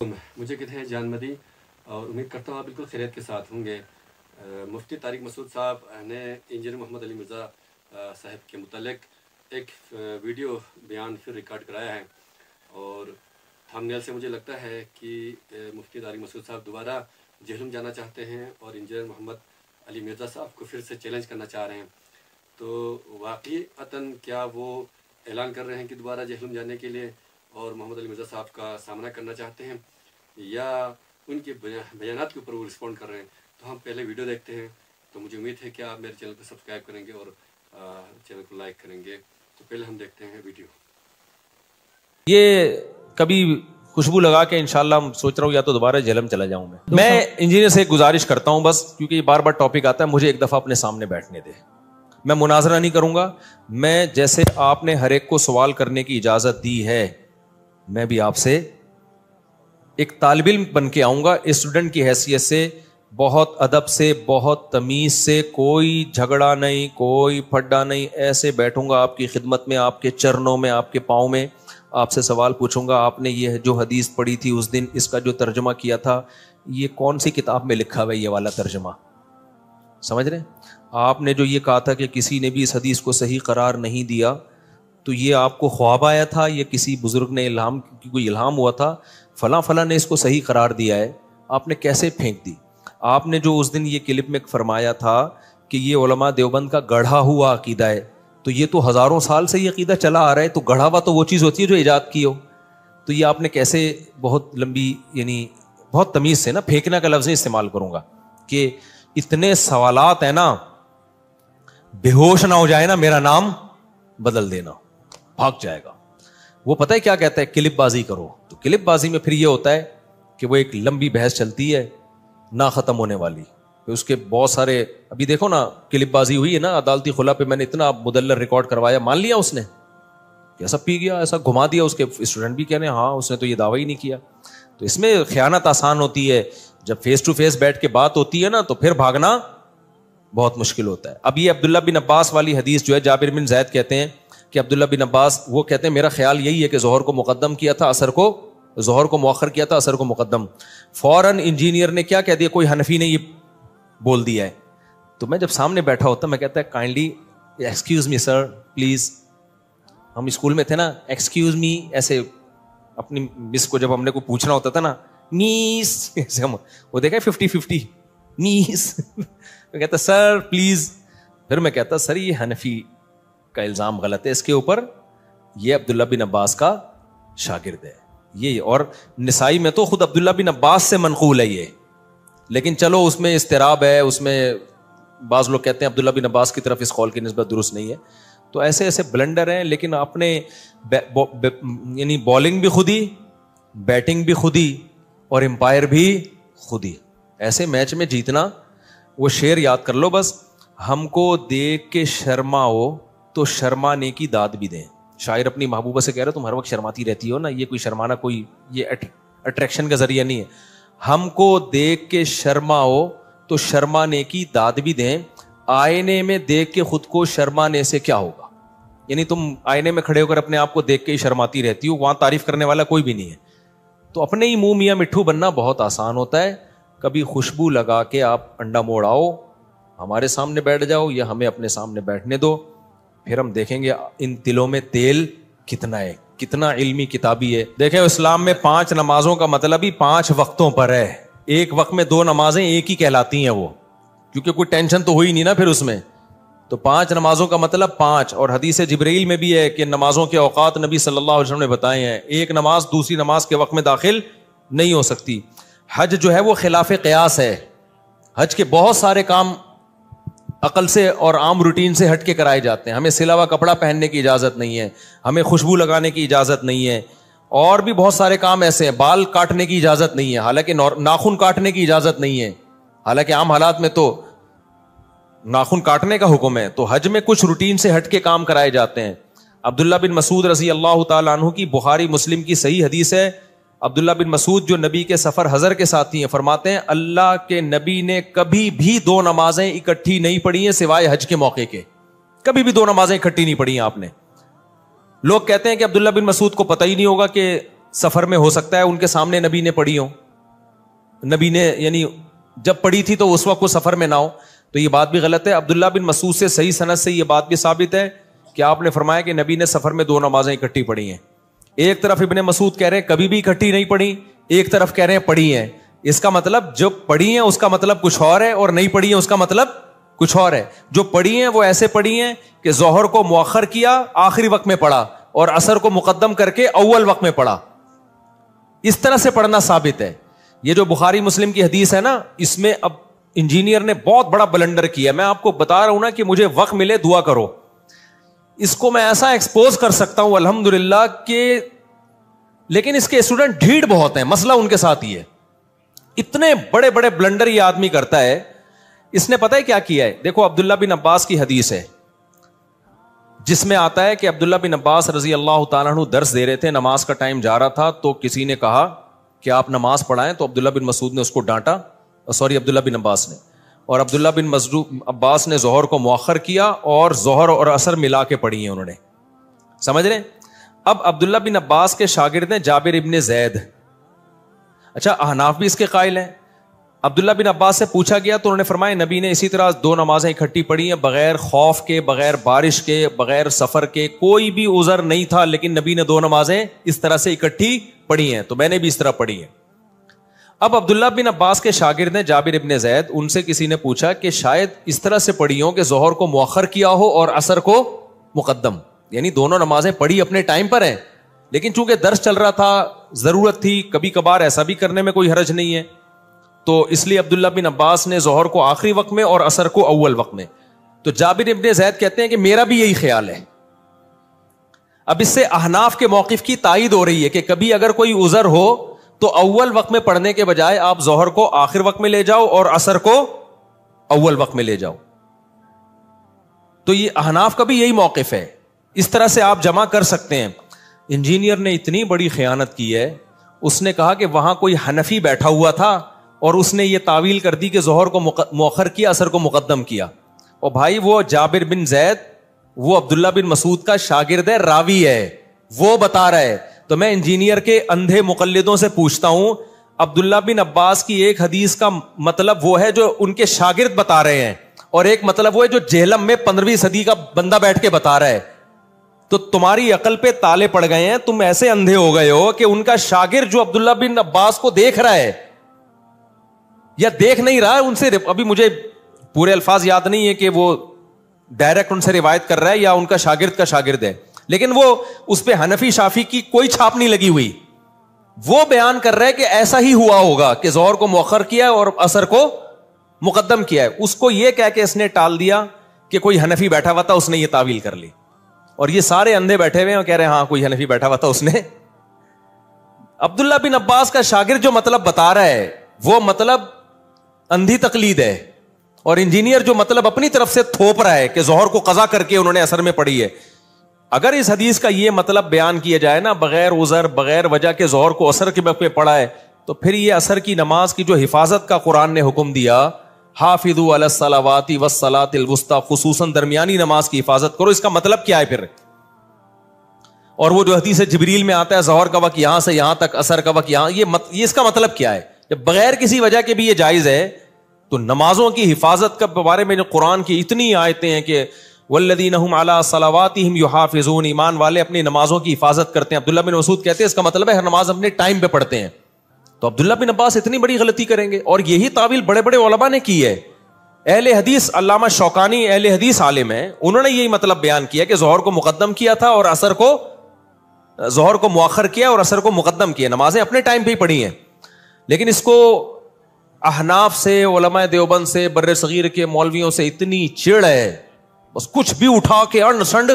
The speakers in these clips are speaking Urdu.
مجھے کہتے ہیں جان مدی اور امید کرتا ہوں آپ بالکل خیریت کے ساتھ ہوں گے۔ مفتی طارق مسعود صاحب نے انجینئر محمد علی مرزا صاحب کے متعلق ایک ویڈیو بیان پھر ریکارڈ کرایا ہے، اور تھمبنیل سے مجھے لگتا ہے کہ مفتی طارق مسعود صاحب دوبارہ جہلم جانا چاہتے ہیں اور انجینئر محمد علی مرزا صاحب کو پھر سے چیلنج کرنا چاہ رہے ہیں۔ تو واقعتاً کیا وہ اعلان کر رہے ہیں کہ دوبارہ جہلم جانے کے لیے اور محمد علی مرزا صاحب کا سامنا کرنا چاہتے ہیں، یا ان کے بیانات کے اوپر وہ رسپونڈ کر رہے ہیں؟ تو ہم پہلے ویڈیو دیکھتے ہیں۔ تو مجھے امید ہے کہ آپ میرے چینل کو سبسکرائب کریں گے اور چینل کو لائک کریں گے۔ تو پہلے ہم دیکھتے ہیں ویڈیو۔ یہ کبھی خوشبو لگا کے انشاءاللہ سوچ رہا ہوں یا تو دوبارہ جہلم چلا جاؤں میں انجینئر سے گزارش کرتا ہوں بس، کیونکہ یہ بار بار ٹاپک آتا ہے، مجھے ایک دفعہ اپنے سامنے بیٹھنے دے۔ میں مناظرہ نہیں کروں گا، میں جیسے آپ نے ہر ایک کو سوال کرنے کی اجازت دی ہے، میں بھی آپ سے ایک طالب علم بن کے آؤں گا، اسٹوڈنٹ کی حیثیت سے، بہت ادب سے، بہت تمیز سے، کوئی جھگڑا نہیں، کوئی پھڈا نہیں، ایسے بیٹھوں گا آپ کی خدمت میں، آپ کے چرنوں میں، آپ کے پاؤں میں، آپ سے سوال پوچھوں گا۔ آپ نے یہ جو حدیث پڑھی تھی اس دن، اس کا جو ترجمہ کیا تھا، یہ کون سی کتاب میں لکھا ہوا ہے یہ والا ترجمہ؟ سمجھ رہے ہیں؟ آپ نے جو یہ کہا تھا کہ کسی نے بھی اس حدیث کو صحیح قرار نہیں دیا، تو یہ آپ کو خواب آیا تھا، یہ کسی بزرگ نے کوئی الہام ہوا تھا، فلاں فلاں نے اس کو صحیح قرار دیا ہے، آپ نے کیسے پھینک دی؟ آپ نے جو اس دن یہ کلپ میں فرمایا تھا کہ یہ علماء دیوبند کا گڑھا ہوا عقیدہ ہے، تو یہ تو ہزاروں سال سے یہ عقیدہ چلا آ رہا ہے، تو گڑھا ہوا تو وہ چیز ہوتی ہے جو ایجاد کی ہو، تو یہ آپ نے کیسے بہت لمبی، یعنی بہت تمیز سے نا، پھینکنا کا لفظ استعمال کروں گا کہ اتنے سوالات ہیں نا، بے ہوش نہ ہو جائے نا، میرا نام بدل دینا، بھاگ جائے گا۔ وہ پتہ ہے کیا کہتا ہے؟ کلپ بازی کرو۔ تو کلپ بازی میں پھر یہ ہوتا ہے کہ وہ ایک لمبی بحث چلتی ہے نہ ختم ہونے والی، پھر اس کے بہت سارے، ابھی دیکھو نا کلپ بازی ہوئی ہے نا عدالتی خلا پہ، میں نے اتنا مدلل ریکارڈ کروایا، مان لیا اس نے، ایسا پی گیا، ایسا گھما دیا، اس کے اسٹوڈنٹ بھی کہہ رہے ہیں ہاں اس نے تو یہ دعویٰ ہی نہیں کیا۔ تو اس میں خیانت آسان ہوتی ہے، جب فیس ٹو فیس بیٹھ کے بات ہوتی ہے نا تو پھر بھاگنا بہت مشکل ہوتا ہے۔ اب یہ عبداللہ بن عباس والی حدیث جو ہے، جابر بن زید کہتے ہیں کہ عبداللہ بن عباس وہ کہتے ہیں میرا خیال یہی ہے کہ ظہر کو مقدم کیا تھا، عصر کو، ظہر کو مؤخر کیا تھا، عصر کو مقدم۔ فوراً انجینئر نے کیا کہہ دیا، کوئی حنفی نے یہ بول دیا ہے۔ تو میں جب سامنے بیٹھا ہوتا میں کہتا ہے kindly excuse me sir please, ہم اسکول میں تھے نا، ایکسکیوز می، ایسے اپنی مس کو جب ہم نے کو پوچھنا ہوتا تھا نا، میس، ایسے ہم وہ دیکھا 50-50 میس، میں کہتا سر پلیز، پھر میں کہتا سر یہ حنفی کا الزام غلط ہے اس کے اوپر، یہ عبداللہ بن عباس کا شاگرد ہے یہ، اور نسائی میں تو خود عبداللہ بن عباس سے منقول ہے یہ، لیکن چلو اس میں اضطراب ہے، اس میں بعض لوگ کہتے ہیں عبداللہ بن عباس کی طرف اس قول کی نسبت درست نہیں ہے۔ تو ایسے ایسے بلنڈر ہیں، لیکن آپ نے یعنی بالنگ بھی خود ہی، بیٹنگ بھی خود ہی، اور امپائر بھی خود ہی، ایسے میچ میں جیتنا، وہ شعر یاد کر لو بس، ہم کو دیکھ کے شرماؤ تو شرمانے کی داد بھی دیں۔ شاعر اپنی محبوبہ سے کہہ رہا تم ہر وقت شرماتی رہتی ہو نا، یہ کوئی شرمانا، کوئی یہ اٹریکشن کا ذریعہ نہیں ہے۔ ہم کو دیکھ کے شرماؤ تو شرمانے کی داد بھی دیں، آئینے میں دیکھ کے خود کو شرمانے سے کیا ہوگا؟ یعنی تم آئینے میں کھڑے ہو کر اپنے آپ کو دیکھ کے ہی شرماتی رہتی ہو، وہاں تعریف کرنے والا کوئی بھی نہیں ہے۔ تو اپنے ہی منہ میاں مٹھو بننا بہت آسان ہوتا ہے۔ کبھی خوشبو لگا کے آپ انڈا موڑ آؤ، ہمارے سامنے بیٹھ جاؤ یا ہمیں اپنے سامنے بیٹھنے دو، پھر ہم دیکھیں گے ان تلوں میں تیل کتنا ہے، کتنا علمی کتابی ہے۔ دیکھیں اسلام میں 5 نمازوں کا مطلب ہی 5 وقتوں پر ہے، ایک وقت میں 2 نمازیں ایک ہی کہلاتی ہیں وہ، کیونکہ کوئی ٹینشن تو ہوئی نہیں نا پھر اس میں، تو 5 نمازوں کا مطلب 5۔ اور حدیث جبرائیل میں بھی ہے کہ نمازوں کے اوقات نبی صلی اللہ علیہ وسلم نے بتائے ہیں، ایک نماز دوسری نماز کے وقت میں داخل نہیں ہو سکتی۔ حج جو ہے وہ خلاف قیاس ہے، حج کے بہت سارے کام عقل سے اور عام روٹین سے ہٹ کے کرائے جاتے ہیں، ہمیں سلا ہوا کپڑا پہننے کی اجازت نہیں ہے، ہمیں خوشبو لگانے کی اجازت نہیں ہے، اور بھی بہت سارے کام ایسے ہیں، بال کاٹنے کی اجازت نہیں ہے، حالانکہ ناخن کاٹنے کی اجازت نہیں ہے، حالانکہ عام حالات میں تو ناخن کاٹنے کا حکم ہے۔ تو حج میں کچھ روٹین سے ہٹ کے کام کرائے جاتے ہیں۔ عبداللہ بن مسعود رضی اللہ تعالیٰ عنہ کی بخاری مسلم کی صحیح حدیث ہے، عبداللہ بن مسعود جو نبی کے سفر حضر کے ساتھی ہیں، فرماتے ہیں اللہ کے نبی نے کبھی بھی 2 نمازیں اکٹھی نہیں پڑھی ہیں سوائے حج کے موقع کے، کبھی بھی 2 نمازیں اکٹھی نہیں پڑھی ہیں آپ نے۔ لوگ کہتے ہیں کہ عبداللہ بن مسعود کو پتہ ہی نہیں ہوگا کہ سفر میں ہو سکتا ہے ان کے سامنے نبی نے پڑھی ہو, نبی نے یعنی جب پڑھی تھی تو اس وقت وہ سفر میں نہ ہو, تو یہ بات بھی غلط ہے. عبداللہ بن مسعود سے صحیح سند سے یہ بات بھی ثابت ہے کہ آپ نے فرمایا کہ نبی نے سفر میں 2 نمازیں اکٹھی پڑھی ہیں. ایک طرف ابن مسعود کہہ رہے ہیں کبھی بھی اکٹھی نہیں پڑھی, ایک طرف کہہ رہے ہیں پڑھی ہیں. اس کا مطلب جو پڑھی ہیں اس کا مطلب کچھ اور ہے, اور نہیں پڑھی ہیں اس کا مطلب کچھ اور ہے. جو پڑھی ہیں وہ ایسے پڑھی ہیں کہ ظہر کو مؤخر کیا آخری وقت میں پڑھا, اور عصر کو مقدم کر کے اول وقت میں پڑھا. اس طرح سے پڑھنا ثابت ہے. یہ جو بخاری مسلم کی حدیث ہے نا, اس میں اب انجینئر نے بہت بڑا بلنڈر کیا. میں آپ کو بتا رہا ہوں نا کہ مجھے وقت ملے دعا کرو. اس کو میں ایسا ایکسپوز کر سکتا ہوں الحمدللہ کہ, لیکن اس کے اسٹوڈنٹ ڈھیڑ بہت ہیں. مسئلہ ان کے ساتھ ہی ہے, اتنے بڑے بڑے بلنڈر یہ آدمی کرتا ہے. اس نے پتہ ہے کیا کیا ہے؟ دیکھو عبداللہ بن عباس کی حدیث ہے جس میں آتا ہے کہ عبداللہ بن عباس رضی اللہ تعالیٰ عنہ درس دے رہے تھے, نماز کا ٹائم جا رہا تھا, تو کسی نے کہا کہ آپ نماز پڑھائیں, تو عبداللہ بن مسعود نے اس کو ڈانٹا, عبداللہ بن عباس نے, اور عبداللہ بن عباس نے ظہر کو مؤخر کیا اور ظہر اور عصر ملا کے پڑھی ہیں انہوں نے. سمجھ رہے ہیں؟ اب عبداللہ بن عباس کے شاگرد ہیں جابر ابن زید. اچھا احناف بھی اس کے قائل ہیں. عبداللہ بن عباس سے پوچھا گیا تو انہوں نے فرمایا نبی نے اسی طرح 2 نمازیں اکٹھی پڑھی ہیں, بغیر خوف کے, بغیر بارش کے, بغیر سفر کے, کوئی بھی عذر نہیں تھا, لیکن نبی نے 2 نمازیں اس طرح سے اکٹھی پڑھی ہیں, تو میں نے بھی اس طرح پڑھی ہیں. اب عبداللہ بن عباس کے شاگرد ہیں جابر ابن زید, ان سے کسی نے پوچھا کہ شاید اس طرح سے پڑھی ہوں کہ ظہر کو مؤخر کیا ہو اور عصر کو مقدم, یعنی دونوں نمازیں پڑھی اپنے ٹائم پر ہیں, لیکن چونکہ درس چل رہا تھا, ضرورت تھی, کبھی کبھار ایسا بھی کرنے میں کوئی حرج نہیں ہے, تو اس لیے عبداللہ بن عباس نے ظہر کو آخری وقت میں اور عصر کو اول وقت میں. تو جابر ابن زید کہتے ہیں کہ میرا بھی یہی خیال ہے. اب اس سے احناف کے موقف کی تائید ہو رہی ہے کہ کبھی اگر کوئی عذر ہو تو اول وقت میں پڑھنے کے بجائے آپ ظہر کو آخر وقت میں لے جاؤ اور عصر کو اول وقت میں لے جاؤ. تو یہ احناف کا بھی یہی موقف ہے, اس طرح سے آپ جمع کر سکتے ہیں. انجینئر نے اتنی بڑی خیانت کی ہے, اس نے کہا کہ وہاں کوئی حنفی بیٹھا ہوا تھا اور اس نے یہ تعویل کر دی کہ ظہر کو مؤخر کیا, عصر کو مقدم کیا. اور بھائی وہ جابر بن زید وہ عبداللہ بن مسعود کا شاگرد ہے, راوی ہے, وہ بتا رہا ہے. تو میں انجینئر کے اندھے مقلدوں سے پوچھتا ہوں, عبداللہ بن عباس کی ایک حدیث کا مطلب وہ ہے جو ان کے شاگرد بتا رہے ہیں, اور ایک مطلب وہ ہے جو جہلم میں 15ویں صدی کا بندہ بیٹھ کے بتا رہا ہے. تو تمہاری عقل پہ تالے پڑ گئے ہیں, تم ایسے اندھے ہو گئے ہو کہ ان کا شاگرد جو عبداللہ بن عباس کو دیکھ رہا ہے یا دیکھ نہیں رہا, ان سے ابھی مجھے پورے الفاظ یاد نہیں ہے کہ وہ ڈائریکٹ ان سے روایت کر رہا ہے یا ان کا شاگرد ہے, لیکن وہ اس پہ حنفی شافی کی کوئی چھاپ نہیں لگی ہوئی. وہ بیان کر رہا ہے کہ ایسا ہی ہوا ہوگا کہ ظہر کو مؤخر کیا اور عصر کو مقدم کیا ہے. اس کو یہ کہہ کے اس نے ٹال دیا کہ کوئی حنفی بیٹھا ہوا تھا, اس نے یہ تعویل کر لی, اور یہ سارے اندھے بیٹھے ہوئے ہیں اور کہہ رہے ہیں ہاں کوئی حنفی بیٹھا ہوا تھا, اس نے. عبداللہ بن عباس کا شاگرد جو مطلب بتا رہا ہے وہ مطلب اندھی تقلید ہے, اور انجینئر جو مطلب اپنی طرف سے تھوپ رہا ہے کہ ظہر کو قضا کر کے انہوں نے عصر میں پڑھی ہے. اگر اس حدیث کا یہ مطلب بیان کیا جائے نا, بغیر عذر بغیر وجہ کے ظہر کو عصر کے وقت پہ پڑھا ہے, تو پھر یہ عصر کی نماز کی جو حفاظت کا قرآن نے حکم دیا, حافظوا علی الصلوات والصلاۃ الوسطی, خصوصاً درمیانی نماز کی حفاظت کرو, اس کا مطلب کیا ہے پھر؟ اور وہ جو حدیث جبریل میں آتا ہے ظہر کا وقت یہاں سے یہاں تک, عصر کا وقت یہاں, یہ اس کا مطلب کیا ہے؟ جب بغیر کسی وجہ کے بھی یہ جائز ہے, تو نمازوں کی حفاظت کے بارے میں جو قرآن کی اتنی آیتیں ہیں کہ والذین هم علی صلواتہم یحافظون, ایمان والے اپنی نمازوں کی حفاظت کرتے ہیں. عبداللہ بن مسعود کہتے ہیں اس کا مطلب ہے ہر نماز اپنے ٹائم پہ پڑھتے ہیں. تو عبداللہ بن عباس اتنی بڑی غلطی کریں گے؟ اور یہی تعویل بڑے بڑے علماء نے کی ہے. اہل حدیث علامہ شوکانی اہل حدیث عالم ہیں, انہوں نے یہی مطلب بیان کیا کہ ظہر کو مقدم کیا تھا اور عصر کو, ظہر کو مؤخر کیا اور عصر کو مقدم کیا, نمازیں اپنے ٹائم پہ ہی پڑھی ہیں. لیکن اس کو احناف سے, علماء دیوبند سے, بر صغیر کے مولویوں سے اتنی چڑ ہے, بس کچھ بھی اٹھا کے انڈ سنڈ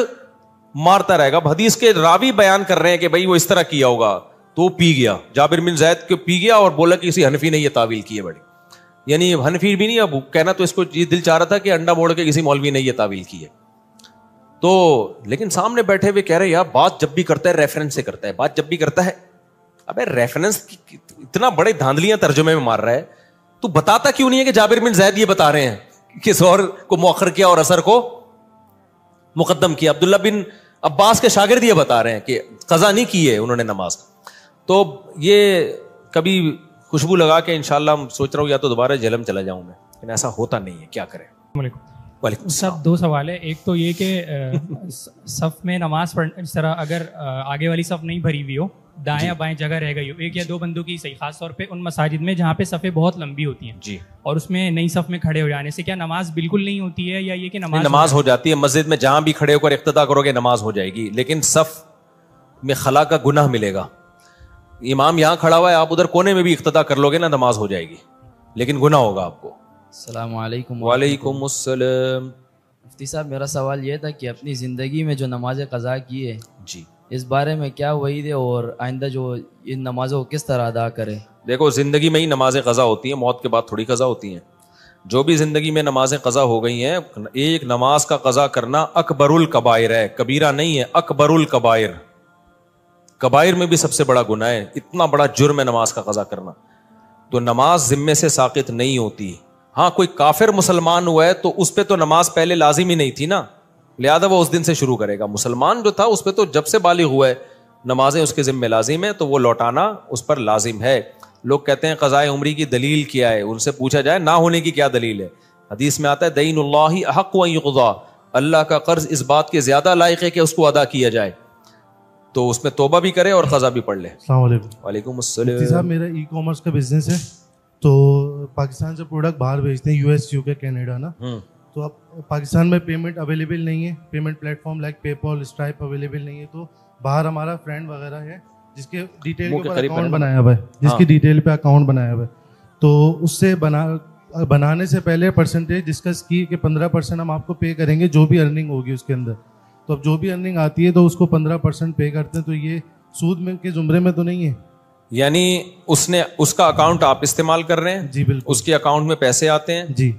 مارتا رہے گا. حدیث کے راوی بیان کر رہے ہیں کہ بھائی وہ اس طرح کیا ہوگا, تو پی گیا, جابر بن زید کو پی گیا اور بولا کہ کسی حنفی نے یہ تعویل کی ہے بڑی, یعنی حنفی بھی نہیں, اب کہنا تو اس کو یہ دل چاہ رہا تھا کہ انڈا موڑ کے کسی مولوی نے یہ تعویل کی ہے. تو لیکن سامنے بیٹھے ہوئے کہہ رہے یار بات جب بھی کرتا ہے ریفرنس سے کرتا ہے, بات جب بھی کرتا ہے. ابے ریفرنس اتنا بڑے دھاندلیاں ترجمے میں مار رہا ہے, تو بتاتا کیوں نہیں ہے کہ جابر بن زید یہ بتا رہے ہیں کہ ظہر کو مؤخر کیا اور عصر کو مقدم کیا. عبداللہ بن عباس کے شاگرد یہ بتا رہے ہیں کہ قضا نہیں کی ہے انہوں نے نماز. تو یہ کبھی خوشبو لگا کے انشاءاللہ سوچ رہا ہوں یا تو دوبارہ جہلم چلا جاؤں میں، لیکن ایسا ہوتا نہیں ہے، کیا کریں. وعلیکم السلام. سب دو سوال ہے. ایک تو یہ کہ صف میں نماز پڑھنے اس طرح اگر آگے والی صف نہیں بھری ہوئی ہو، دائیں یا بائیں جگہ رہ گئی ہو، ایک یا دو بندوں کی صحیح، خاص طور پہ ان مساجد میں جہاں پہ صفیں بہت لمبی ہوتی ہیں جی، اور اس میں نئی صف میں کھڑے ہو جانے سے کیا نماز بالکل نہیں ہوتی ہے، یا یہ کہ نماز ہو جاتی ہے؟ مسجد میں جہاں بھی کھڑے ہو کر اقتدا کرو گے نماز ہو جائے گی، لیکن صف میں خلا کا گناہ ملے گا. امام یہاں کھڑا ہوا ہے، آپ ادھر کونے میں بھی اقتدا کر لو گے نا، نماز ہو جائے گی، لیکن گناہ ہوگا آپ کو. السلام علیکم. وعلیکم السلام. مفتی صاحب میرا سوال یہ تھا کہ اپنی زندگی میں جو نماز قضا کی ہے جی، اس بارے میں کیا وعید ہے اور آئندہ جو ان نمازوں کو کس طرح ادا کرے؟ دیکھو زندگی میں ہی نمازیں قضا ہوتی ہیں، موت کے بعد تھوڑی قضا ہوتی ہیں. جو بھی زندگی میں نمازیں قضا ہو گئی ہیں، ایک نماز کا قضا کرنا اکبر الکبائر ہے، کبیرہ نہیں ہے، اکبر الکبائر. کبائر میں بھی سب سے بڑا گناہ ہے، اتنا بڑا جرم ہے نماز کا قضا کرنا. تو نماز ذمے سے ساقط نہیں ہوتی. ہاں کوئی کافر مسلمان ہوا ہے تو اس پہ تو نماز پہلے لازم ہی نہیں تھی نا، لہذا وہ اس دن سے شروع کرے گا. مسلمان جو تھا اس پہ تو جب سے بالغ ہوا ہے نمازیں اس کے ذمہ لازم ہے، تو وہ لوٹانا اس پر لازم ہے. لوگ کہتے ہیں قضاء عمری کی دلیل کیا ہے، ان سے پوچھا جائے نہ ہونے کی کیا دلیل ہے. حدیث میں آتا ہے دین اللہ احق ان یقضی، اللہ کا قرض اس بات کے زیادہ لائق ہے کہ اس کو ادا کیا جائے. تو اس میں توبہ بھی کرے اور قضا بھی پڑھ لے. السلام علیکم. وعلیکم صاحب السلام. میرا ای کامرس کا بزنس ہے، تو پاکستان سے پروڈکٹ باہر بھیجتے ہیں، یو ایس، یو کے، کینیڈا نا. تو اب پاکستان میں پیمنٹ اویلیبل نہیں ہے، پیمنٹ پلیٹ فارم لائک پے پال، اسٹرائپ اویلیبل نہیں ہے. تو باہر ہمارا فرینڈ وغیرہ ہے جس کے ڈیٹیل کے اوپر اکاؤنٹ بنایا ہوا ہے، جس کی ڈیٹیل پہ اکاؤنٹ بنایا ہوا ہے. تو اس سے بنانے سے پہلے پرسنٹیج ڈسکس کی کہ 15% ہم آپ کو پے کریں گے جو بھی ارننگ ہوگی اس کے اندر. تو اب جو بھی ارننگ آتی ہے تو اس کو 15% پے کرتے ہیں. تو یہ سود میں کے زمرے میں تو نہیں ہے؟ یعنی اس کا اکاؤنٹ آپ استعمال کر رہے ہیں؟ جی بالکل. اس کے اکاؤنٹ میں پیسے آتے ہیں جی،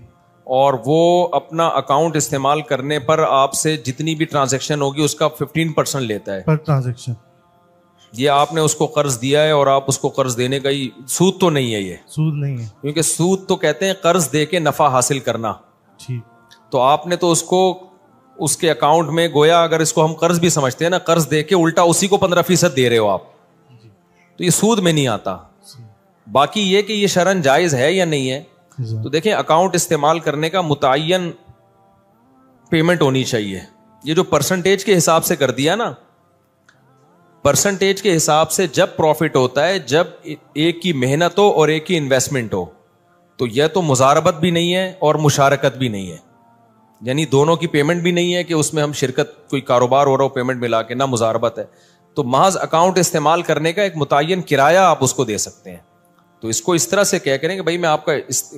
اور وہ اپنا اکاؤنٹ استعمال کرنے پر آپ سے جتنی بھی ٹرانزیکشن ہوگی اس کا 15% لیتا ہے پر ٹرانزیکشن. یہ آپ نے اس کو قرض دیا ہے اور آپ اس کو قرض دینے کا ہی سود تو نہیں ہے، یہ سود نہیں ہے کیونکہ سود تو کہتے ہیں قرض دے کے نفع حاصل کرنا. ٹھیک. تو آپ نے تو اس کو اس کے اکاؤنٹ میں گویا اگر اس کو ہم قرض بھی سمجھتے ہیں نا، قرض دے کے الٹا اسی کو 15% دے رہے ہو آپ، تو یہ سود میں نہیں آتا. باقی یہ کہ یہ شرعاً جائز ہے یا نہیں ہے، تو دیکھیں اکاؤنٹ استعمال کرنے کا متعین پیمنٹ ہونی چاہیے. یہ جو پرسنٹیج کے حساب سے کر دیا نا، پرسنٹیج کے حساب سے جب پروفٹ ہوتا ہے جب ایک کی محنت ہو اور ایک کی انویسٹمنٹ ہو، تو یہ تو مزاربت بھی نہیں ہے اور مشارکت بھی نہیں ہے، یعنی دونوں کی پیمنٹ بھی نہیں ہے کہ اس میں ہم شرکت کوئی کاروبار ہو رہا ہو پیمنٹ ملا کے، نہ مزاربت ہے. تو محض اکاؤنٹ استعمال کرنے کا ایک متعین کرایہ آپ اس کو دے سکتے ہیں. تو اس کو اس طرح سے کہہ کریں کہ بھائی میں آپ کا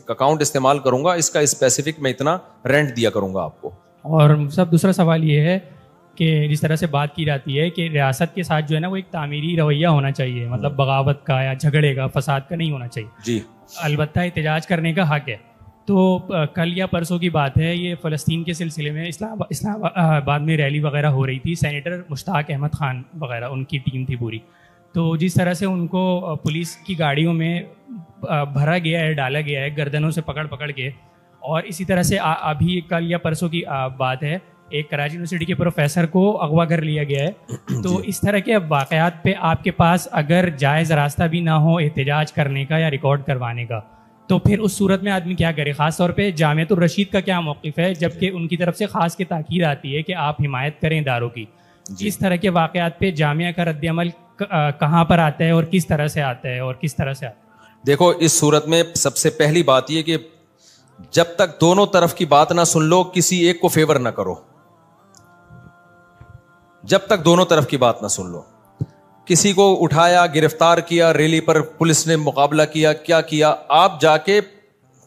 اکاؤنٹ استعمال کروں گا، اس کا اسپیسیفک میں اتنا رینٹ دیا کروں گا آپ کو. اور سب دوسرا سوال یہ ہے کہ جس طرح سے بات کی جاتی ہے کہ ریاست کے ساتھ جو ہے نا وہ ایک تعمیری رویہ ہونا چاہیے، مطلب بغاوت کا یا جھگڑے کا، فساد کا نہیں ہونا چاہیے. جی البتہ احتجاج کرنے کا حق ہے. تو کل یا پرسوں کی بات ہے، یہ فلسطین کے سلسلے میں اسلام آباد میں ریلی وغیرہ ہو رہی تھی. سینیٹر مشتاق احمد خان وغیرہ ان کی ٹیم تھی پوری. تو جس طرح سے ان کو پولیس کی گاڑیوں میں بھرا گیا ہے، ڈالا گیا ہے گردنوں سے پکڑ کے، اور اسی طرح سے ابھی کل یا پرسوں کی بات ہے ایک کراچی یونیورسٹی کے پروفیسر کو اغوا کر لیا گیا ہے. تو اس طرح کے واقعات پہ آپ کے پاس اگر جائز راستہ بھی نہ ہو احتجاج کرنے کا یا ریکارڈ کروانے کا، تو پھر اس صورت میں آدمی کیا کرے؟ خاص طور پہ جامعۃ الرشید کا کیا موقف ہے، جبکہ ان کی طرف سے خاص کے تاکید آتی ہے کہ آپ حمایت کریں اداروں کی. اس طرح کے واقعات پہ جامعہ کا رد عمل کہاں پر آتا ہے اور کس طرح سے آتا ہے اور کس طرح سے آتا ہے؟ دیکھو اس صورت میں سب سے پہلی بات یہ کہ جب تک دونوں طرف کی بات نہ سن لو کسی ایک کو فیور نہ کرو. جب تک دونوں طرف کی بات نہ سن لو، کسی کو اٹھایا، گرفتار کیا، ریلی پر پولیس نے مقابلہ کیا کیا، آپ جا کے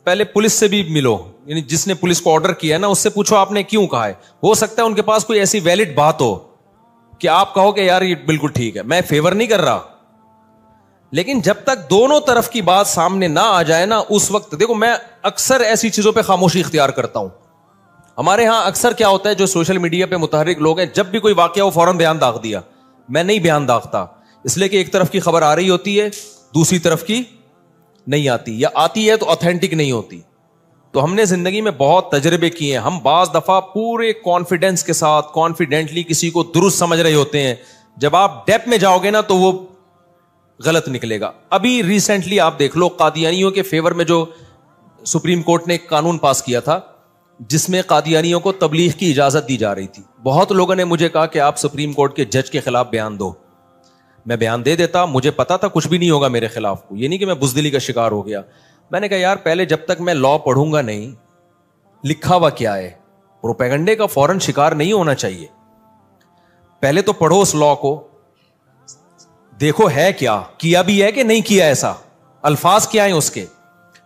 پہلے پولیس سے بھی ملو، یعنی جس نے پولیس کو آرڈر کیا نا اس سے پوچھو آپ نے کیوں کہا ہے. ہو سکتا ہے ان کے پاس کوئی ایسی ویلڈ بات ہو کہ آپ کہو کہ یار یہ بالکل ٹھیک ہے، میں فیور نہیں کر رہا. لیکن جب تک دونوں طرف کی بات سامنے نہ آ جائے نا، اس وقت دیکھو میں اکثر ایسی چیزوں پہ خاموشی اختیار کرتا ہوں. ہمارے ہاں اکثر کیا ہوتا ہے، جو سوشل میڈیا پہ متحرک لوگ ہیں، جب بھی کوئی واقعہ ہو فوراً بیان داغ دیا. میں نہیں بیان داغتا، اس لیے کہ ایک طرف کی خبر آ رہی ہوتی ہے، دوسری طرف کی نہیں آتی، یا آتی ہے تو آتھینٹک نہیں ہوتی. تو ہم نے زندگی میں بہت تجربے کیے ہیں. ہم بعض دفعہ پورے کانفیڈینس کے ساتھ کانفیڈنٹلی کسی کو درست سمجھ رہے ہوتے ہیں، جب آپ ڈیپ میں جاؤ گے نا تو وہ غلط نکلے گا. ابھی ریسنٹلی آپ دیکھ لو قادیانیوں کے فیور میں جو سپریم کورٹ نے ایک قانون پاس کیا تھا جس میں قادیانیوں کو تبلیغ کی اجازت دی جا رہی تھی. بہت لوگوں نے مجھے کہا کہ آپ سپریم کورٹ کے جج کے خلاف بیان دو. میں بیان دے دیتا, مجھے پتا تھا کچھ بھی نہیں ہوگا میرے خلاف. کو یہ نہیں کہ میں بزدلی کا شکار ہو گیا. میں نے کہا یار پہلے جب تک میں لا پڑھوں گا نہیں, لکھا ہوا کیا ہے, پروپیگنڈے کا فوراً شکار نہیں ہونا چاہیے. پہلے تو پڑھو اس لا کو, دیکھو ہے کیا بھی ہے کہ نہیں کیا, ایسا الفاظ کیا ہیں اس کے.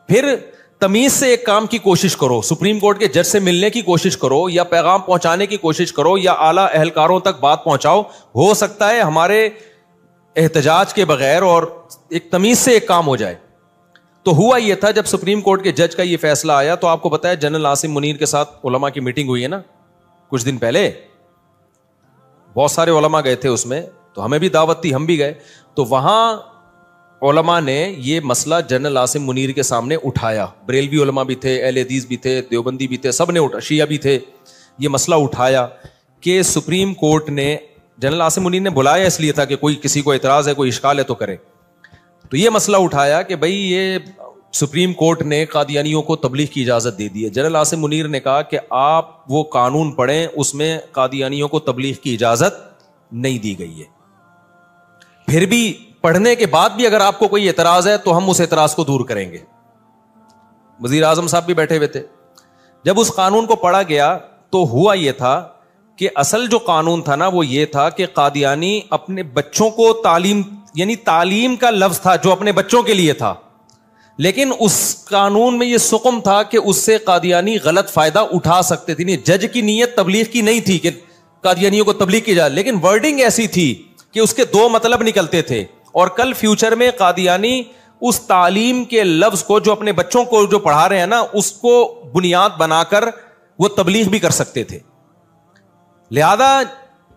پھر تمیز سے ایک کام کی کوشش کرو, سپریم کورٹ کے جج سے ملنے کی کوشش کرو یا پیغام پہنچانے کی کوشش کرو یا اعلیٰ اہلکاروں تک بات پہنچاؤ. ہو سکتا ہے ہمارے احتجاج کے بغیر اور ایک تمیز سے ایک کام ہو جائے. تو ہوا یہ تھا جب سپریم کورٹ کے جج کا یہ فیصلہ آیا تو آپ کو پتا ہے جنرل عاصم منیر کے ساتھ علماء کی میٹنگ ہوئی ہے نا کچھ دن پہلے, بہت سارے علماء گئے تھے اس میں, تو ہمیں بھی دعوت تھی, ہم بھی گئے. تو وہاں علماء نے یہ مسئلہ جنرل عاصم منیر کے سامنے اٹھایا. بریلوی علماء بھی تھے, اہل حدیث بھی تھے, دیوبندی بھی تھے, سب نے شیعہ بھی تھے. یہ مسئلہ اٹھایا کہ سپریم کورٹ نے, جنرل عاصم منیر نے بلایا اس لیے تھا کہ کوئی کسی کو اعتراض ہے, کوئی اشکال ہے تو کرے. تو یہ مسئلہ اٹھایا کہ بھائی یہ سپریم کورٹ نے قادیانیوں کو تبلیغ کی اجازت دے دی ہے. جنرل عاصم منیر نے کہا کہ آپ وہ قانون پڑھیں, اس میں قادیانیوں کو تبلیغ کی اجازت نہیں دی گئی ہے. پھر بھی پڑھنے کے بعد بھی اگر آپ کو کوئی اعتراض ہے تو ہم اس اعتراض کو دور کریں گے. وزیر اعظم صاحب بھی بیٹھے ہوئے تھے. جب اس قانون کو پڑھا گیا تو ہوا یہ تھا کہ اصل جو قانون تھا نا وہ یہ تھا کہ قادیانی اپنے بچوں کو تعلیم, یعنی تعلیم کا لفظ تھا جو اپنے بچوں کے لیے تھا, لیکن اس قانون میں یہ سقم تھا کہ اس سے قادیانی غلط فائدہ اٹھا سکتے تھے. جج کی نیت تبلیغ کی نہیں تھی کہ قادیانیوں کو تبلیغ کی جائے, لیکن ورڈنگ ایسی تھی کہ اس کے دو مطلب نکلتے تھے. اور کل فیوچر میں قادیانی اس تعلیم کے لفظ کو جو اپنے بچوں کو جو پڑھا رہے ہیں نا اس کو بنیاد بنا کر وہ تبلیغ بھی کر سکتے تھے. لہذا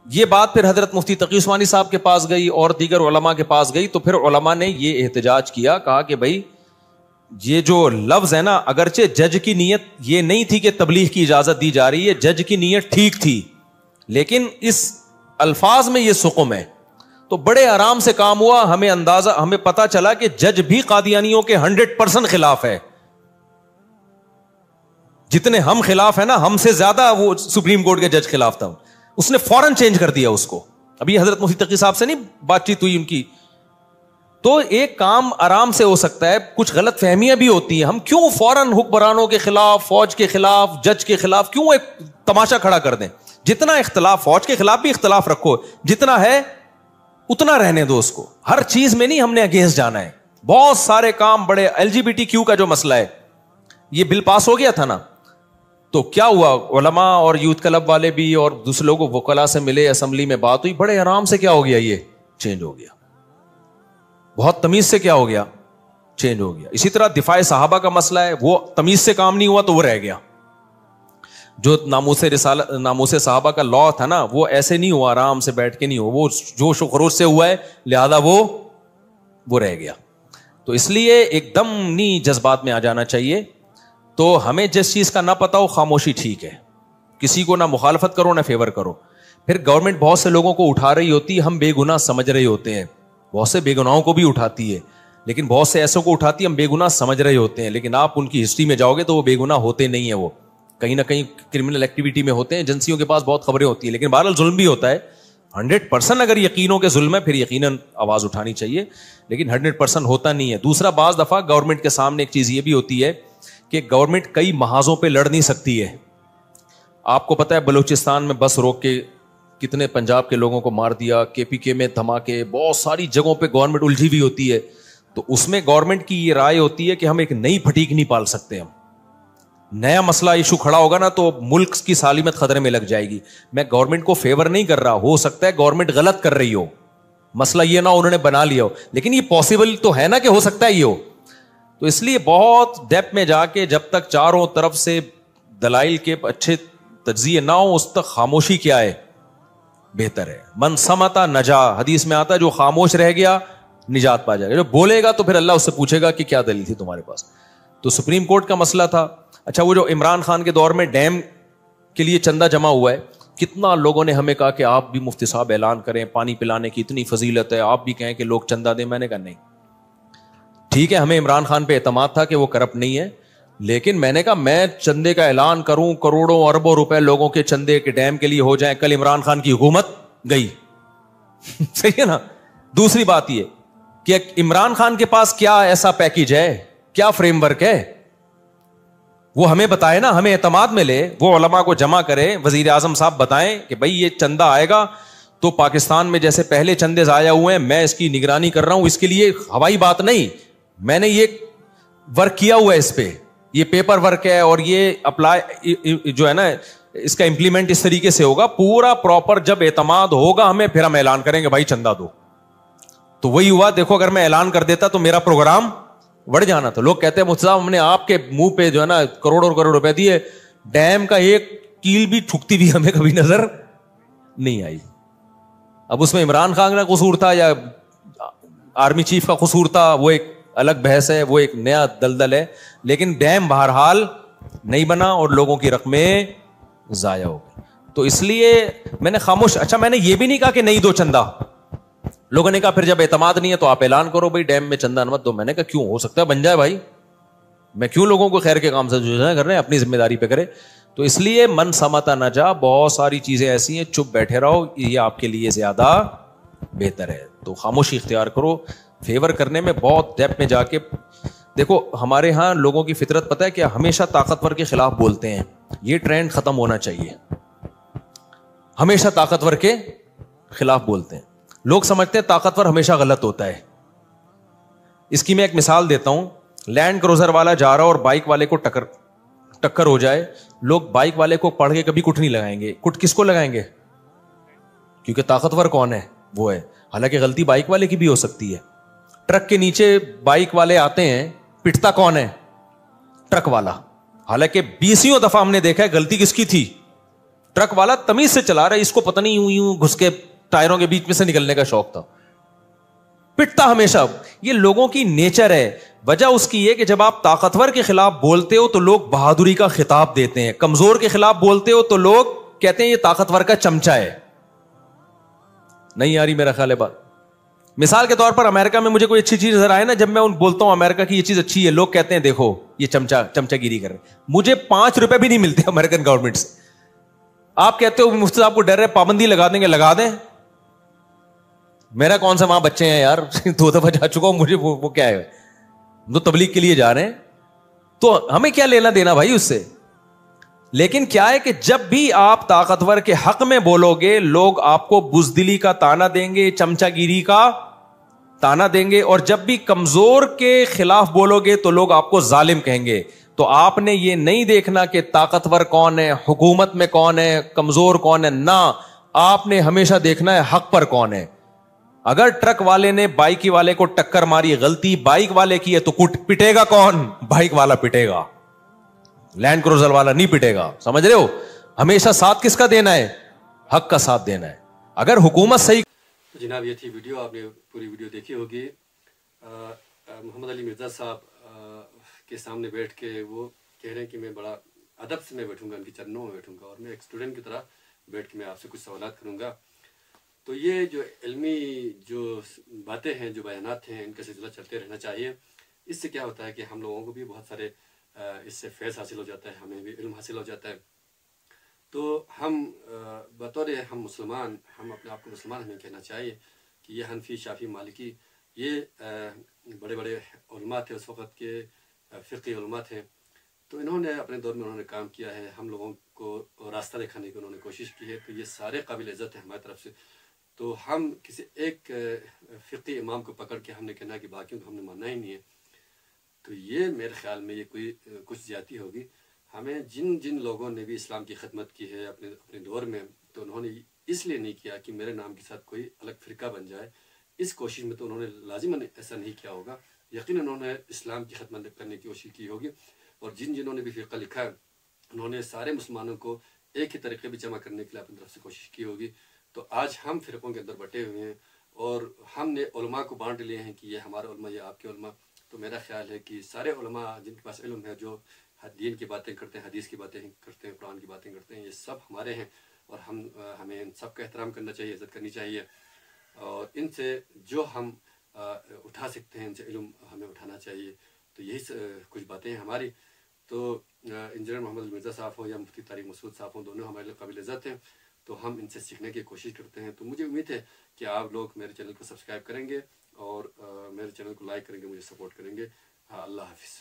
یہ بات پھر حضرت مفتی تقی عثمانی صاحب کے پاس گئی اور دیگر علماء کے پاس گئی. تو پھر علماء نے یہ احتجاج کیا, کہا کہ بھائی یہ جو لفظ ہے نا, اگرچہ جج کی نیت یہ نہیں تھی کہ تبلیغ کی اجازت دی جا رہی ہے, جج کی نیت ٹھیک تھی, لیکن اس الفاظ میں یہ سقم ہے. تو بڑے آرام سے کام ہوا. ہمیں پتا چلا کہ جج بھی قادیانیوں کے 100% خلاف ہے. جتنے ہم خلاف ہیں نا, ہم سے زیادہ وہ سپریم کورٹ کے جج خلاف تھا. اس نے فوراً چینج کر دیا اس کو. ابھی حضرت مفتی تقی صاحب سے نہیں بات چیت ہوئی ان کی. تو ایک کام آرام سے ہو سکتا ہے, کچھ غلط فہمیاں بھی ہوتی ہیں. ہم کیوں فوراً حکمرانوں کے خلاف, فوج کے خلاف, جج کے خلاف کیوں ایک تماشا کھڑا کر دیں؟ جتنا اختلاف, فوج کے خلاف بھی اختلاف رکھو, جتنا ہے اتنا رہنے دو اس کو. ہر چیز میں نہیں ہم نے اگینسٹ جانا ہے. بہت سارے کام بڑے, LGBT کا جو مسئلہ ہے, یہ بل پاس ہو گیا تھا نا, تو کیا ہوا, علماء اور یوتھ کلب والے بھی اور دوسرے لوگوں وکلاء سے ملے, اسمبلی میں بات ہوئی, بڑے آرام سے کیا ہو گیا, یہ چینج ہو گیا. بہت تمیز سے کیا ہو گیا, چینج ہو گیا. اسی طرح دفاع صحابہ کا مسئلہ ہے, وہ تمیز سے کام نہیں ہوا تو وہ رہ گیا. جو ناموس صحابہ کا لا تھا نا, وہ ایسے نہیں ہوا, آرام سے بیٹھ کے نہیں ہوا, وہ جوش و خروش سے ہوا ہے, لہذا وہ رہ گیا. تو اس لیے ایک دم نہیں جذبات میں آ جانا چاہیے. تو ہمیں جس چیز کا نہ پتا ہو خاموشی ٹھیک ہے, کسی کو نہ مخالفت کرو نہ فیور کرو. پھر گورنمنٹ بہت سے لوگوں کو اٹھا رہی ہوتی ہے, ہم بے گناہ سمجھ رہے ہوتے ہیں. بہت سے بے گناہوں کو بھی اٹھاتی ہے, لیکن بہت سے ایسوں کو اٹھاتی ہے ہم بے گناہ سمجھ رہے ہوتے ہیں, لیکن آپ ان کی ہسٹری میں جاؤ گے تو وہ بے گناہ ہوتے نہیں ہیں. وہ کہیں نہ کہیں کرمنل ایکٹیویٹی میں ہوتے ہیں, ایجنسیوں کے پاس بہت خبریں ہوتی ہیں, لیکن بہرحال ظلم بھی ہوتا ہے. 100% اگر یقینوں کے ظلم ہے پھر یقیناً آواز اٹھانی چاہیے, لیکن 100% ہوتا نہیں ہے. دوسرا, بعض دفعہ گورنمنٹ کے سامنے ایک چیز یہ بھی ہوتی ہے کہ گورنمنٹ کئی محاذوں پہ لڑ نہیں سکتی ہے. آپ کو پتا ہے بلوچستان میں بس روک کے کتنے پنجاب کے لوگوں کو مار دیا, KPK میں دھماکے, بہت ساری جگہوں پہ گورنمنٹ الجھی ہوئی ہوتی ہے. تو اس میں گورنمنٹ کی یہ رائے ہوتی ہے کہ ہم ایک نئی پھٹیک نہیں پال سکتے. ہم نیا مسئلہ ایشو کھڑا ہوگا نا تو ملک کی سالمیت خطرے میں لگ جائے گی. میں گورنمنٹ کو فیور نہیں کر رہا, ہو سکتا ہے گورنمنٹ غلط کر رہی ہو, مسئلہ یہ نہ انہوں نے بنا لیا ہو, لیکن یہ پاسبل تو ہے نا کہ ہو سکتا ہے یہ ہو. تو اس لیے بہت ڈیپتھ میں جا کے جب تک چاروں طرف سے دلائل کے اچھے تجزیے نہ ہو, اس تک خاموشی کیا ہے, بہتر ہے. من سمتا نجا, حدیث میں آتا ہے جو خاموش رہ گیا نجات پا جائے گا. جو بولے گا تو پھر اللہ اس سے پوچھے گا کہ کیا دلیل تھی تمہارے پاس. تو سپریم کورٹ کا مسئلہ تھا. اچھا, وہ جو عمران خان کے دور میں ڈیم کے لیے چندہ جمع ہوا ہے, کتنا لوگوں نے ہمیں کہا کہ آپ بھی مفتی صاحب اعلان کریں, پانی پلانے کی اتنی فضیلت ہے, آپ بھی کہیں کہ لوگ چندہ دیں. میں نے کہا نہیں, ٹھیک ہے ہمیں عمران خان پہ اعتماد تھا کہ وہ کرپٹ نہیں ہے, لیکن میں نے کہا میں چندے کا اعلان کروں, کروڑوں اربوں روپے لوگوں کے چندے کے ڈیم کے لیے ہو جائیں, کل عمران خان کی حکومت گئی. صحیح ہے نا. دوسری بات یہ کہ عمران خان کے پاس کیا ایسا پیکیج ہے, کیا فریم ورک ہے, وہ ہمیں بتائے نا, ہمیں اعتماد میں لے, وہ علماء کو جمع کرے, وزیر اعظم صاحب بتائیں کہ بھائی یہ چندہ آئے گا تو پاکستان میں جیسے پہلے چندے ضائع ہوئے ہیں میں اس کی نگرانی کر رہا ہوں, اس کے لیے ہوائی بات نہیں, میں نے یہ ورک کیا ہوا ہے, اس پہ یہ پیپر ورک ہے, اور یہ اپلائی جو ہے نا اس کا امپلیمنٹ اس طریقے سے ہوگا پورا پراپر. جب اعتماد ہوگا ہمیں پھر ہم اعلان کریں گے بھائی چندہ دو. تو وہی ہوا, دیکھو اگر میں اعلان کر دیتا تو میرا پروگرام بڑھ جانا تھا. لوگ کہتے ہیں مفتی صاحب ہم نے آپ کے منہ پہ جو ہے نا کروڑوں کروڑ روپے دیے, ڈیم کا ایک کیل بھی ٹھکتی بھی ہمیں کبھی نظر نہیں آئی. اب اس میں عمران خان کا قصور تھا یا آرمی چیف کا قصور تھا, وہ ایک الگ بحث ہے, وہ ایک نیا دلدل ہے, لیکن ڈیم بہرحال نہیں بنا اور لوگوں کی رقمیں ضائع ہو گئی. تو اس لیے میں نے خاموش. اچھا میں نے یہ بھی نہیں کہا کہ نہیں دو چندہ, لوگوں نے کہا پھر جب اعتماد نہیں ہے تو آپ اعلان کرو بھائی ڈیم میں چندہ مت دو. میں نے کہا کیوں, ہو سکتا ہے بن جائے بھائی, میں کیوں لوگوں کو خیر کے کام سے جو کر رہے ہیں اپنی ذمہ داری پہ کرے. تو اس لیے من سمتا نہ جا, بہت ساری چیزیں ایسی ہیں چپ بیٹھے رہو, یہ آپ کے لیے زیادہ بہتر ہے. تو خاموشی اختیار کرو. فیور کرنے میں بہت ڈیپ میں جا کے دیکھو, ہمارے ہاں لوگوں کی فطرت پتہ ہے کہ ہمیشہ طاقتور کے خلاف بولتے ہیں. یہ ٹرینڈ ختم ہونا چاہیے, ہمیشہ طاقتور کے خلاف بولتے ہیں. لوگ سمجھتے ہیں طاقتور ہمیشہ غلط ہوتا ہے. اس کی میں ایک مثال دیتا ہوں. لینڈ کروزر والا جا رہا اور بائک والے کو ٹکر ہو جائے, لوگ بائک والے کو پڑھ کے کبھی کٹ نہیں لگائیں گے. کٹ کس کو لگائیں گے, کیونکہ طاقتور کون ہے, وہ ہے. حالانکہ غلطی بائک والے کی بھی ہو سکتی ہے. ٹرک کے نیچے بائک والے آتے ہیں, پٹتا کون ہے, ٹرک والا. حالانکہ 20 دفعہ ہم نے دیکھا ہے غلطی کس کی تھی, ٹرک والا تمیز سے چلا رہا ہے, اس کو پتہ نہیں یوں گھس کے ٹائروں کے بیچ میں سے نکلنے کا شوق تھا, پٹتا ہمیشہ. یہ لوگوں کی نیچر ہے. وجہ اس کی یہ کہ جب آپ طاقتور کے خلاف بولتے ہو تو لوگ بہادری کا خطاب دیتے ہیں, کمزور کے خلاف بولتے ہو تو لوگ کہتے ہیں یہ طاقتور کا چمچہ ہے. نہیں آ رہی میرا خیال ہے بات. مثال کے طور پر امریکہ میں مجھے کوئی اچھی چیز نظر آئے نا, جب میں ان بولتا ہوں امریکہ کی یہ چیز اچھی ہے, لوگ کہتے ہیں دیکھو یہ چمچہ گیری کر رہے ہیں. مجھے 5 روپے بھی نہیں ملتے امریکن گورنمنٹ سے. آپ کہتے ہو مفتی صاحب کو ڈر ہے, پابندی لگا دیں گے, لگا دیں. میرا کون سا وہاں بچے ہیں یار, 2 دفعہ جا چکا ہوں, مجھے وہ کیا ہے, تو تبلیغ کے لیے جا رہے ہیں, تو ہمیں کیا لینا دینا بھائی اس سے. لیکن کیا ہے کہ جب بھی آپ طاقتور کے حق میں بولو گے, لوگ آپ کو بزدلی کا تانا دیں گے, چمچہ گیری کا تانا دیں گے, اور جب بھی کمزور کے خلاف بولو گے تو لوگ آپ کو ظالم کہیں گے. تو آپ نے یہ نہیں دیکھنا کہ طاقتور کون ہے, حکومت میں کون ہے, کمزور کون ہے, نہ, آپ نے ہمیشہ دیکھنا ہے حق پر کون ہے. اگر ٹرک والے نے بائک والے کو ٹکر ماری, غلطی بائک والے کی ہے, تو پٹے گا کون, بائک والا پٹے گا, لینڈ کروزر والا نہیں پٹے گا. سمجھ رہے ہو, ہمیشہ ساتھ کس کا دینا ہے, حق کا ساتھ دینا ہے. اگر حکومت صحیح. جناب یہ تھی ویڈیو, آپ نے پوری ویڈیو دیکھی ہوگی. محمد علی مرزا صاحب کے سامنے بیٹھ کے وہ کہہ رہے ہیں کہ میں بڑا ادب سے میں بیٹھوں گا, ان کے چرنوں میں بیٹھوں گا, اور میں ایک اسٹوڈنٹ کی طرح بیٹھ کے میں آپ سے کچھ سوالات کروں گا. تو یہ جو علمی جو باتیں ہیں, جو بیانات ہیں, ان کا سلسلہ چلتے رہنا چاہیے. اس سے کیا ہوتا ہے کہ ہم لوگوں کو بھی بہت سارے اس سے فیض حاصل ہو جاتا ہے, ہمیں بھی علم حاصل ہو جاتا ہے. تو ہم بطور ہم مسلمان, ہم اپنے آپ کو مسلمان ہمیں کہنا چاہیے کہ یہ حنفی, شافی, مالکی, یہ بڑے بڑے علماء تھے اس وقت کے, فقہی علماء تھے. تو انہوں نے اپنے دور میں انہوں نے کام کیا ہے, ہم لوگوں کو راستہ دکھانے کی انہوں نے کوشش کی ہے. تو یہ سارے قابل عزت ہیں ہماری طرف سے. تو ہم کسی ایک فقہی امام کو پکڑ کے ہم نے کہنا کہ باقیوں کو ہم نے ماننا ہی نہیں ہے, تو یہ میرے خیال میں یہ کوئی کچھ زیادتی ہوگی. ہمیں جن لوگوں نے بھی اسلام کی خدمت کی ہے اپنے دور میں, تو انہوں نے اس لیے نہیں کیا کہ میرے نام کے ساتھ کوئی الگ فرقہ بن جائے. اس کوشش میں تو انہوں نے لازماً ایسا نہیں کیا ہوگا. یقیناً انہوں نے اسلام کی خدمت کرنے کی کوشش کی ہوگی. اور جنہوں نے بھی فرقہ لکھا ہے, انہوں نے سارے مسلمانوں کو ایک ہی طریقے بھی جمع کرنے کے لیے اپنی طرف سے کوشش کی ہوگی. تو آج ہم فرقوں کے اندر بٹے ہوئے ہیں, اور ہم نے علماء کو بانٹ لیے ہیں کہ یہ ہمارے علماء, یہ آپ کے علماء. تو میرا خیال ہے کہ سارے علماء جن کے پاس علم ہے, جو دین کی باتیں کرتے ہیں, حدیث کی باتیں کرتے ہیں, قرآن کی باتیں کرتے ہیں, یہ سب ہمارے ہیں. اور ہمیں ان سب کا احترام کرنا چاہیے، عزت کرنی چاہیے، اور ان سے جو ہم اٹھا سکتے ہیں ان سے علم ہمیں اٹھانا چاہیے. تو یہی کچھ باتیں ہیں ہماری. تو انجینئر محمد علی مرزا صاحب ہوں یا مفتی طارق مسعود صاحب ہوں، دونوں ہمارے لیے قابل عزت ہیں. تو ہم ان سے سیکھنے کی کوشش کرتے ہیں. تو مجھے امید ہے کہ آپ لوگ میرے چینل کو سبسکرائب کریں گے اور میرے چینل کو لائک کریں گے، مجھے سپورٹ کریں گے. اللہ حافظ.